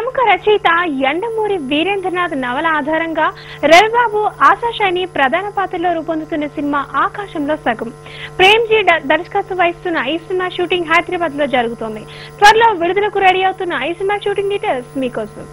ప్రముఖ రచయిత యండమూరి వీరేంద్రనాథ్ నవల ఆధారంగా రవిబాబు ఆశాషైని ప్రధాన పాత్రలో రూపొందుతున్న సినిమా ఆకాశంలో సగం. ప్రేమ్జీ దర్శకత్వం వహిస్తున్న ఈ సినిమా షూటింగ్ హైదరాబాద్ లో జరుగుతోంది. త్వరలో విడుదలకు రెడీ అవుతున్న ఈ సినిమా షూటింగ్ డీటెయిల్స్ మీకోసం.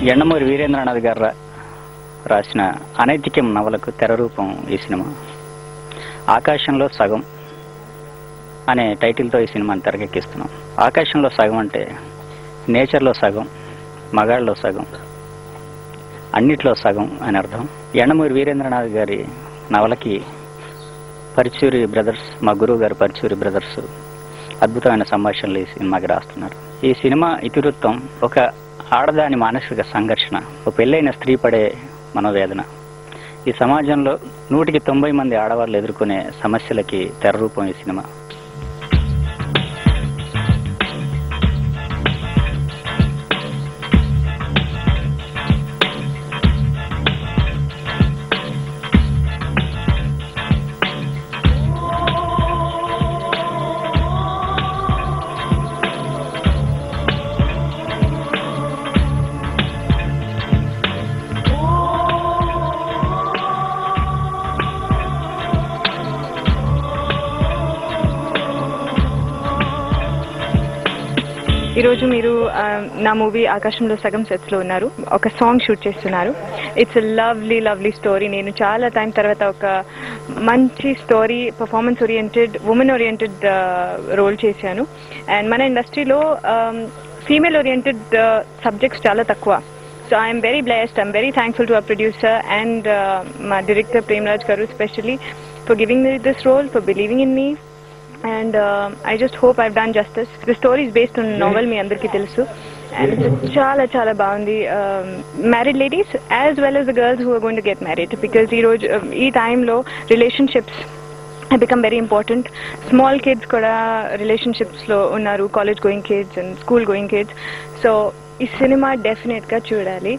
యండమూరి వీరేంద్రనాథ్ గారు రాసిన అనైతిక్యం నవలకు తెరరూపం ఈ సినిమా. ఆకాశంలో సగం అనే టైటిల్తో ఈ సినిమాని తెరకెక్కిస్తున్నాం. ఆకాశంలో సగం అంటే నేచర్లో సగం, మగాళ్ళలో సగం, అన్నిట్లో సగం అని అర్థం. యండమూరి వీరేంద్రనాథ్ గారి నవలకి పరుచూరి బ్రదర్స్, మా గురువు గారు పరుచూరి బ్రదర్స్ అద్భుతమైన సంభాషణలు ఈ సినిమాకి రాస్తున్నారు. ఈ సినిమా ఇతివృత్తం ఒక ఆడదాని మానసిక సంఘర్షణ, ఒక పెళ్ళైన స్త్రీ పడే మనోవేదన. ఈ సమాజంలో 190 మంది ఆడవాళ్ళు ఎదుర్కొనే సమస్యలకి తెరరూపం ఈ సినిమా. ఈ రోజు మీరు నా మూవీ ఆకాశంలో సగం సెట్స్ లో ఉన్నారు. ఒక సాంగ్ షూట్ చేస్తున్నారు. It's lovely story. నేను చాలా టైం తర్వాత ఒక మంచి story, performance oriented, women oriented role చేశాను. అండ్ మన ఇండస్ట్రీలో ఫీమేల్ ఓరియంటెడ్ సబ్జెక్ట్స్ చాలా తక్కువ. So I'm very blessed. I'm very thankful to our producer and మా డైరెక్టర్ ప్రేమరాజ్ గారు specially for giving me this role, for believing in me. And I just hope I've done justice. The story is based on a novel మీ అందరికీ తెలుసు. And it's చాలా బాగుంది. Married ladies as well as the girls who are going to get married, because ఈ టైంలో relationships have become very important. Small kids కూడా relationships లో ఉన్నారు, college going kids and school going kids. So ఈ cinema definite గా చూడాలి.